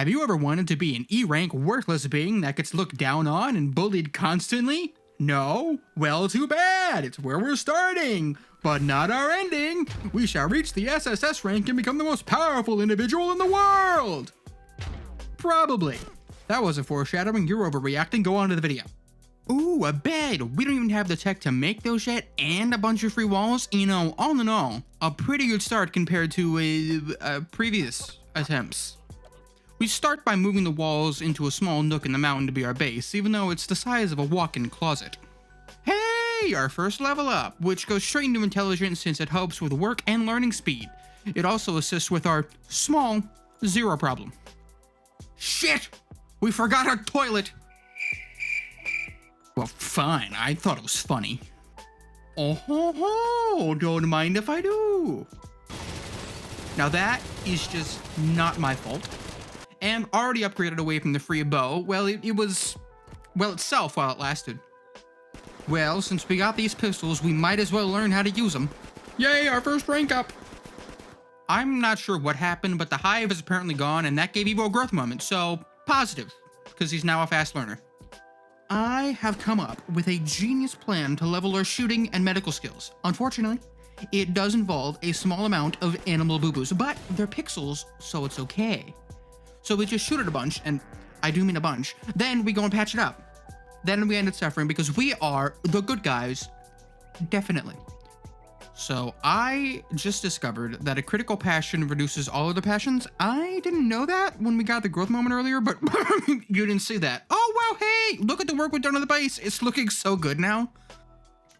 Have you ever wanted to be an E-rank worthless being that gets looked down on and bullied constantly? No? Well, too bad. It's where we're starting, but not our ending. We shall reach the SSS rank and become the most powerful individual in the world. Probably. That wasn't foreshadowing. You're overreacting. Go on to the video. Ooh, a bed. We don't even have the tech to make those yet, and a bunch of free walls. You know, all in all, a pretty good start compared to previous attempts. We start by moving the walls into a small nook in the mountain to be our base, even though it's the size of a walk-in closet. Hey, our first level up, which goes straight into intelligence since it helps with work and learning speed. It also assists with our small 0 problem. Shit! We forgot our toilet! Well, fine, I thought it was funny. Oh ho ho, don't mind if I do. Now that is just not my fault. And already upgraded away from the free bow. Well, it was, well, itself while it lasted. Well, since we got these pistols, we might as well learn how to use them. Yay, our first rank up! I'm not sure what happened, but the hive is apparently gone, and that gave Evo a growth moment, so positive, because he's now a fast learner. I have come up with a genius plan to level our shooting and medical skills. Unfortunately, it does involve a small amount of animal boo-boos, but they're pixels, so it's okay. So we just shoot it a bunch, and I do mean a bunch, then we go and patch it up. Then we end up suffering because we are the good guys, definitely. So I just discovered that a critical passion reduces all other passions. I didn't know that when we got the growth moment earlier, but you didn't see that. Oh, wow, hey, look at the work we've done on the base. It's looking so good now.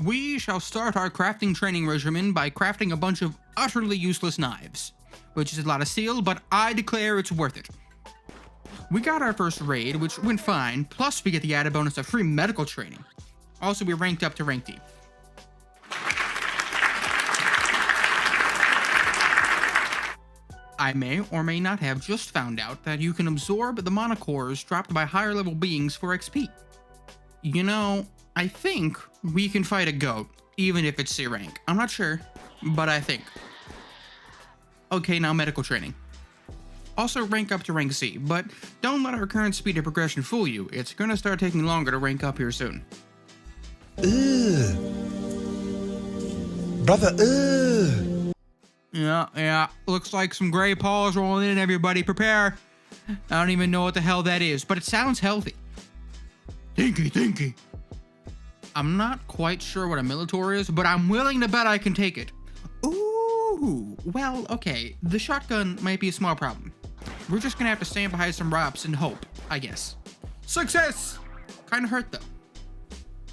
We shall start our crafting training regimen by crafting a bunch of utterly useless knives, which is a lot of steel, but I declare it's worth it. We got our first raid, which went fine, plus we get the added bonus of free medical training. Also, we ranked up to rank D. I may or may not have just found out that you can absorb the monocores dropped by higher level beings for XP. You know, I think we can fight a goat, even if it's C rank. I'm not sure, but I think. Okay, now medical training. Also rank up to rank C, but don't let our current speed of progression fool you. It's gonna start taking longer to rank up here soon. Ugh. Brother, ugh. Yeah, looks like some gray paws rolling in, everybody. Prepare. I don't even know what the hell that is, but it sounds healthy. Thinky. I'm not quite sure what a Militor is, but I'm willing to bet I can take it. Ooh, well, okay. The shotgun might be a small problem. We're just gonna have to stand behind some rocks and hope, I guess. Success! Kinda hurt though.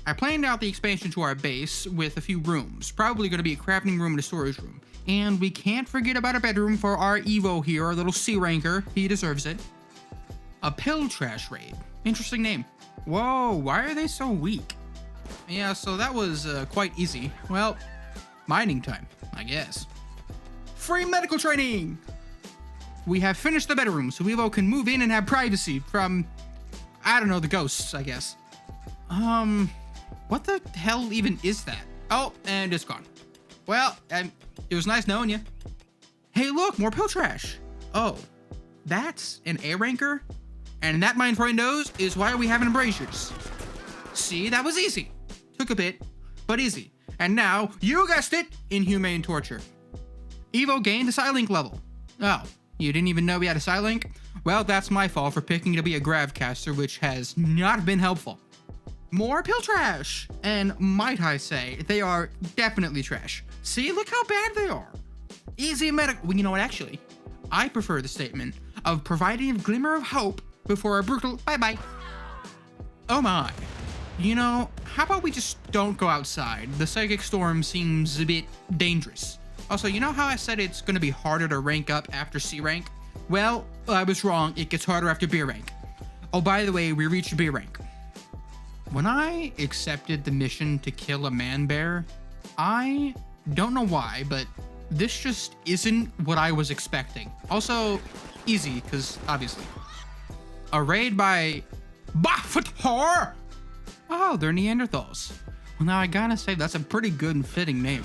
I planned out the expansion to our base with a few rooms. Probably gonna be a crafting room and a storage room. And we can't forget about a bedroom for our Evo here, our little C ranker. He deserves it. A pill trash raid. Interesting name. Whoa, why are they so weak? Yeah, so that was quite easy. Well, mining time, I guess. Free medical training! We have finished the bedroom, so Evo can move in and have privacy from, I don't know, the ghosts, I guess. What the hell even is that? Oh, and it's gone. Well, it was nice knowing you. Hey, look, more pill trash. Oh, that's an A ranker? And that, my friend knows, is why we have embrasures. See, that was easy. Took a bit, but easy. And now, you guessed it, inhumane torture. Evo gained a Psylink level. Oh, you didn't even know we had a Psylink? Well, that's my fault for picking to be a Gravcaster, which has not been helpful. More pill trash! And might I say, they are definitely trash. See, look how bad they are. Easy medical. Well, you know what, actually, I prefer the statement of providing a glimmer of hope before a brutal bye-bye. Oh my. You know, how about we just don't go outside? The psychic storm seems a bit dangerous. Also, you know how I said it's gonna be harder to rank up after C rank? Well, I was wrong. It gets harder after B rank. Oh, by the way, we reached B rank. When I accepted the mission to kill a man bear, I don't know why, but this just isn't what I was expecting. Also, easy, because obviously. A raid by Bafator! Oh, they're Neanderthals. Well, now I gotta say, that's a pretty good and fitting name.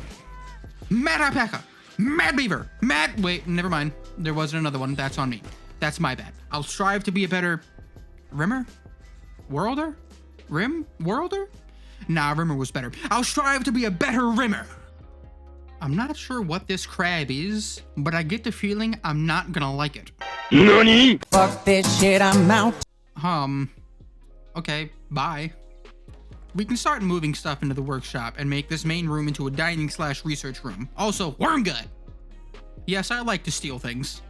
Mad Alpaca! Mad Beaver! Wait, never mind. There wasn't another one. That's on me. That's my bad. I'll strive to be a better Rimmer? Worlder? Worlder? Nah, Rimmer was better. I'll strive to be a better Rimmer. I'm not sure what this crab is, but I get the feeling I'm not gonna like it. NANI? Fuck this shit, I'm out. Okay, bye. We can start moving stuff into the workshop and make this main room into a dining/research room. Also, worm gut! Yes, I like to steal things.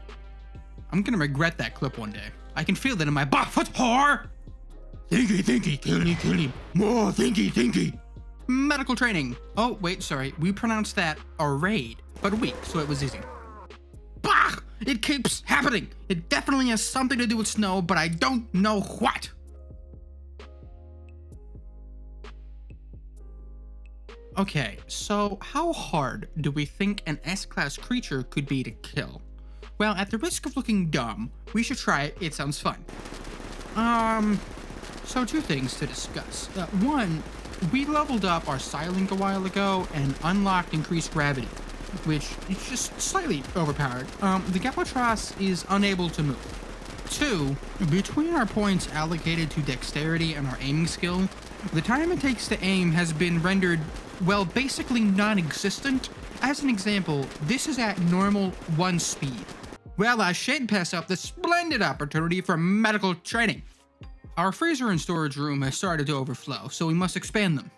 I'm gonna regret that clip one day. I can feel it in my butt. Whore! Thinky, thinky, killy, killy. More thinky, thinky. Medical training. Oh, wait, sorry. We pronounced that a raid, but weak, so it was easy. Bah! It keeps happening. It definitely has something to do with snow, but I don't know what. Okay, so how hard do we think an S-class creature could be to kill? Well, at the risk of looking dumb, we should try it. It sounds fun. So two things to discuss. One, we leveled up our Silink a while ago and unlocked increased gravity, which is just slightly overpowered. The Galvatros is unable to move. Two, between our points allocated to dexterity and our aiming skill, the time it takes to aim has been rendered, well, basically non-existent. As an example, this is at normal 1 speed. Well, I shan't pass up the splendid opportunity for medical training. Our freezer and storage room has started to overflow, so we must expand them.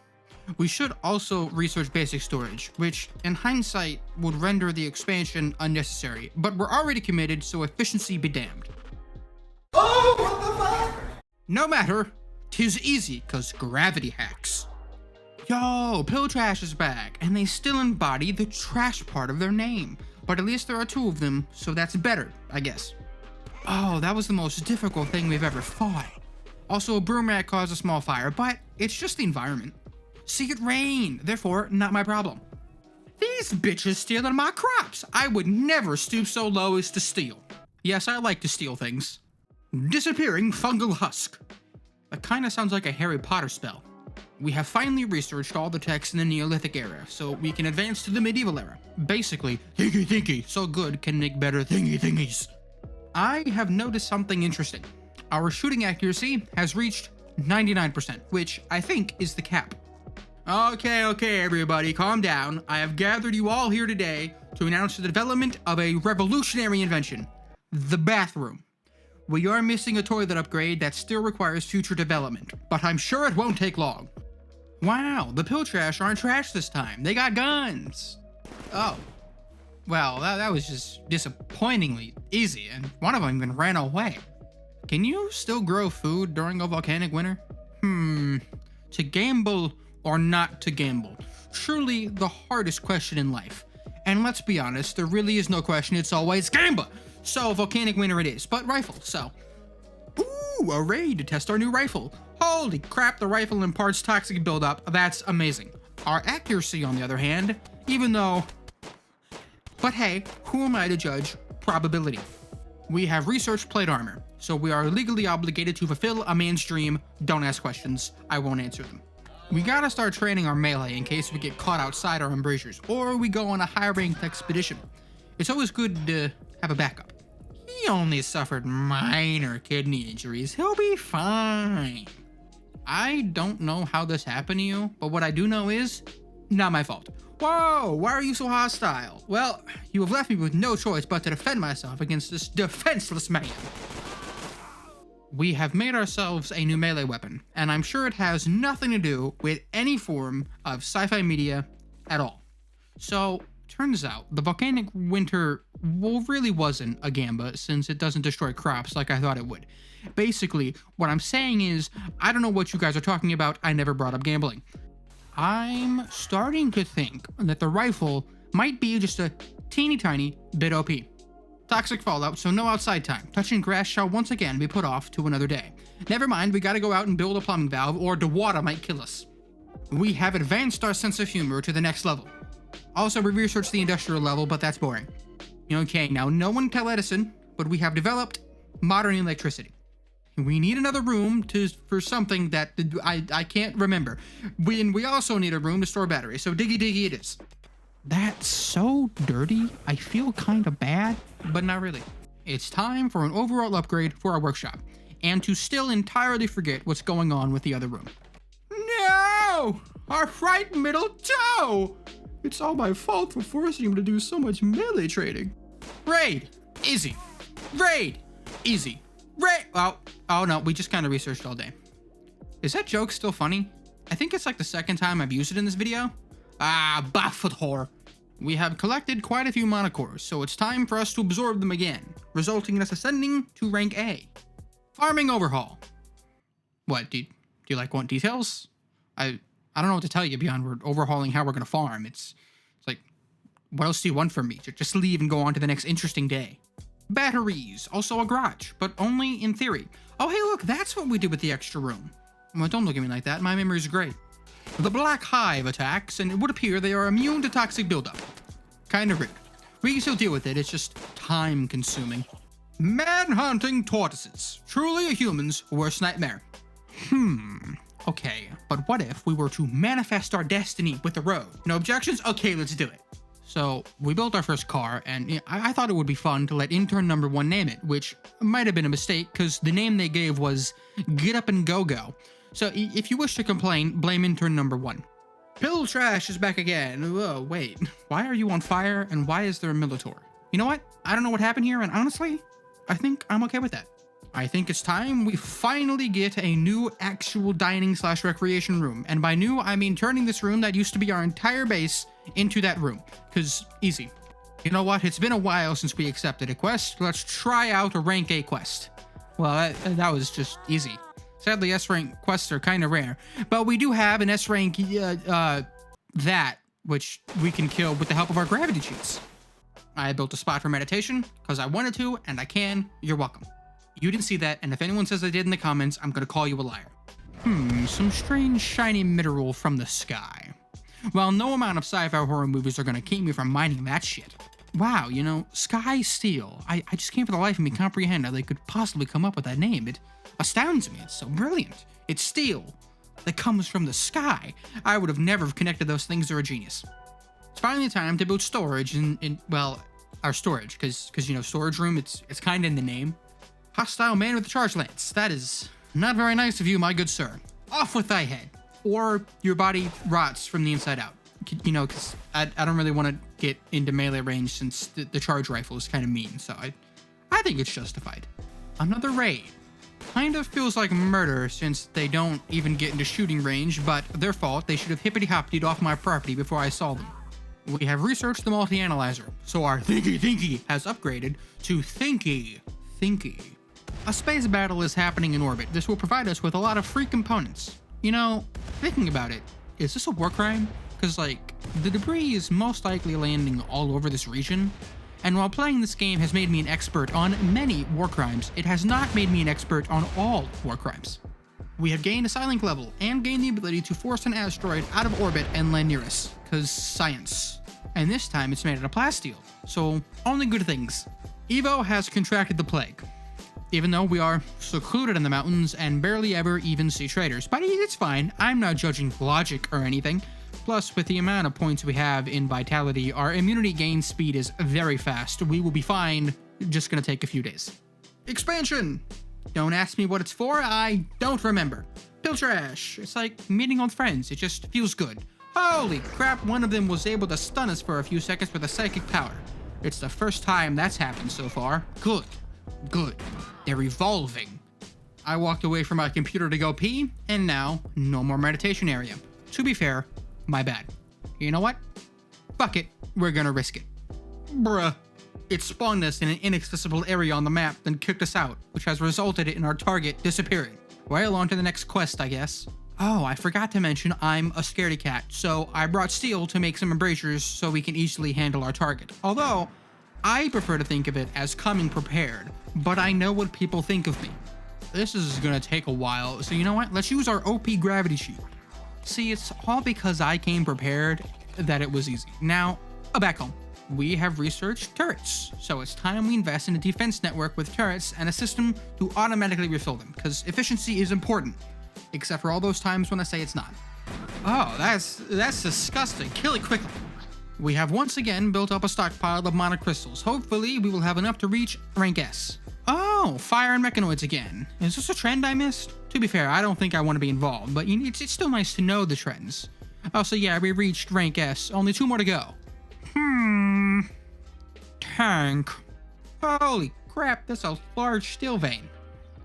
We should also research basic storage, which, in hindsight, would render the expansion unnecessary, but we're already committed, so efficiency be damned. Oh, what the fuck? No matter, 'tis easy, 'cause gravity hacks. Yo, Pill Trash is back, and they still embody the trash part of their name. But at least there are 2 of them, so that's better, I guess. Oh, that was the most difficult thing we've ever fought. Also, a broom rat caused a small fire, but it's just the environment. See, it rained, therefore, not my problem. These bitches stealing my crops. I would never stoop so low as to steal. Yes, I like to steal things. Disappearing fungal husk. That kinda sounds like a Harry Potter spell. We have finally researched all the texts in the Neolithic era, so we can advance to the medieval era. Basically, thinky thinky, so good can make better thingy thingies. I have noticed something interesting. Our shooting accuracy has reached 99%, which I think is the cap. Okay, everybody, calm down. I have gathered you all here today to announce the development of a revolutionary invention, the bathroom. We are missing a toilet upgrade that still requires future development, but I'm sure it won't take long. Wow, the Pill Trash aren't trash this time. They got guns. Oh. Well, that was just disappointingly easy, and one of them even ran away. Can you still grow food during a volcanic winter? To gamble or not to gamble? Truly the hardest question in life. And let's be honest, there really is no question, it's always gamble. So volcanic winter it is, but rifle, so. Ooh, a raid to test our new rifle. Holy crap, the rifle imparts toxic buildup. That's amazing. Our accuracy, on the other hand, even though... But hey, who am I to judge probability? We have researched plate armor, so we are legally obligated to fulfill a man's dream. Don't ask questions, I won't answer them. We gotta start training our melee in case we get caught outside our embrasures, or we go on a high-ranked expedition. It's always good to have a backup. He only suffered minor kidney injuries. He'll be fine. I don't know how this happened to you, but what I do know is not my fault. Whoa, why are you so hostile? Well, you have left me with no choice but to defend myself against this defenseless man. We have made ourselves a new melee weapon, and I'm sure it has nothing to do with any form of sci-fi media at all. So, turns out, the volcanic winter really wasn't a gamba, since it doesn't destroy crops like I thought it would. Basically, what I'm saying is, I don't know what you guys are talking about, I never brought up gambling. I'm starting to think that the rifle might be just a teeny tiny bit OP. Toxic fallout, so no outside time. Touching grass shall once again be put off to another day. Never mind, we gotta go out and build a plumbing valve, or the water might kill us. We have advanced our sense of humor to the next level. Also, we researched the industrial level, but that's boring. Okay, now no one tell Edison, but we have developed modern electricity. We need another room for something that I can't remember. We also need a room to store batteries, so diggy diggy it is. That's so dirty, I feel kinda bad, but not really. It's time for an overall upgrade for our workshop, and to still entirely forget what's going on with the other room. No! Our right middle toe! It's all my fault for forcing him to do so much melee trading. Raid! Easy. Raid! Easy. Raid! Oh no, we just kind of researched all day. Is that joke still funny? I think it's like the second time I've used it in this video. Baffled whore. We have collected quite a few monocores, so it's time for us to absorb them again, resulting in us ascending to rank A. Farming overhaul. What, do you like want details? I don't know what to tell you beyond we're overhauling how we're gonna farm. It's like, what else do you want from me? Just leave and go on to the next interesting day. Batteries, also a garage, but only in theory. Oh hey look, that's what we did with the extra room. Well, don't look at me like that, my memory's great. The Black Hive attacks, and it would appear they are immune to toxic buildup. Kinda rude. We can still deal with it, it's just time consuming. Man-hunting tortoises. Truly a human's worst nightmare. Okay, but what if we were to manifest our destiny with the road? No objections? Okay, let's do it. So, we built our first car, and I thought it would be fun to let intern number 1 name it, which might have been a mistake, because the name they gave was Get Up and Go Go. So, if you wish to complain, blame intern number 1. Pill Trash is back again. Whoa, wait, why are you on fire, and why is there a Militor? You know what? I don't know what happened here, and honestly, I think I'm okay with that. I think it's time we finally get a new actual dining/recreation room. And by new, I mean turning this room that used to be our entire base into that room. Cause easy. You know what? It's been a while since we accepted a quest. Let's try out a rank A quest. Well, that was just easy. Sadly, S-rank quests are kind of rare, but we do have an S-rank that, which we can kill with the help of our gravity cheats. I built a spot for meditation because I wanted to, and I can. You're welcome. You didn't see that, and if anyone says I did in the comments, I'm gonna call you a liar. Some strange shiny mineral from the sky. Well, no amount of sci-fi horror movies are gonna keep me from mining that shit. Wow, you know, Sky Steel. I just can't for the life of me comprehend how they could possibly come up with that name. It astounds me, it's so brilliant. It's steel that comes from the sky. I would have never connected those things. They're a genius. It's finally time to build storage in well, our storage, because you know, storage room, it's kind of in the name. Hostile man with the charge lance. That is not very nice of you, my good sir. Off with thy head, or your body rots from the inside out. You know, because I don't really want to get into melee range since the charge rifle is kind of mean, so I think it's justified. Another raid. Kind of feels like murder since they don't even get into shooting range, but their fault. They should have hippity-hoppitied off my property before I saw them. We have researched the multi-analyzer, so our thinky has upgraded to thinky. A space battle is happening in orbit. This will provide us with a lot of free components. You know, thinking about it, is this a war crime? Because, like, the debris is most likely landing all over this region, and while playing this game has made me an expert on many war crimes, it has not made me an expert on all war crimes. We have gained a Psylink level, and gained the ability to force an asteroid out of orbit and land near us, cause science. And this time it's made out of plasteel, so only good things. Evo has contracted the plague, even though we are secluded in the mountains and barely ever even see traders. But it's fine, I'm not judging logic or anything. Plus, with the amount of points we have in Vitality, our immunity gain speed is very fast. We will be fine, just gonna take a few days. Expansion! Don't ask me what it's for, I don't remember. Pill Trash. It's like meeting old friends, it just feels good. Holy crap, one of them was able to stun us for a few seconds with a psychic power. It's the first time that's happened so far. Good. They're evolving. I walked away from my computer to go pee, and now, no more meditation area. To be fair, my bad. You know what? Fuck it, we're gonna risk it. Bruh. It spawned us in an inaccessible area on the map, then kicked us out, which has resulted in our target disappearing. Well, on to the next quest, I guess. Oh, I forgot to mention I'm a scaredy cat, so I brought steel to make some embrasures so we can easily handle our target. Although, I prefer to think of it as coming prepared, but I know what people think of me. This is gonna take a while, so you know what? Let's use our OP gravity sheet. See, it's all because I came prepared that it was easy. Now, back home. We have researched turrets, so it's time we invest in a defense network with turrets and a system to automatically refill them, because efficiency is important, except for all those times when I say it's not. Oh, that's disgusting. Kill it quickly. We have once again built up a stockpile of monocrystals. Hopefully, we will have enough to reach rank S. Oh, fire and mechanoids again. Is this a trend I missed? To be fair, I don't think I want to be involved, but it's still nice to know the trends. Oh, so yeah, we reached rank S. Only 2 more to go. Tank. Holy crap, that's a large steel vein.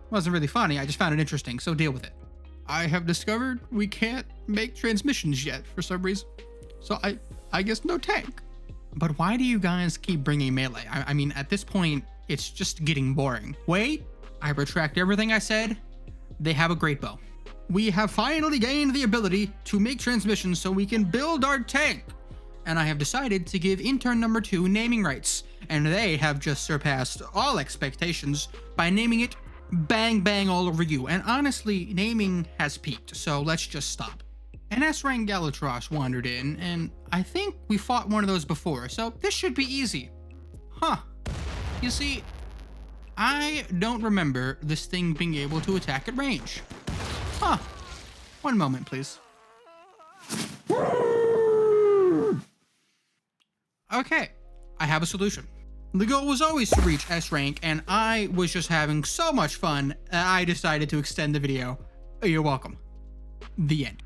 Wasn't really funny, I just found it interesting, so deal with it. I have discovered we can't make transmissions yet for some reason. So I guess no tank. But why do you guys keep bringing melee? I mean, at this point, it's just getting boring. Wait, I retract everything I said. They have a great bow. We have finally gained the ability to make transmissions so we can build our tank. And I have decided to give intern number 2 naming rights. And they have just surpassed all expectations by naming it Bang Bang All Over You. And honestly, naming has peaked, so let's just stop. An S-Rank Galatros wandered in, and I think we fought one of those before, so this should be easy. Huh. You see, I don't remember this thing being able to attack at range. Huh. One moment, please. Okay, I have a solution. The goal was always to reach S-Rank, and I was just having so much fun, I decided to extend the video. You're welcome. The end.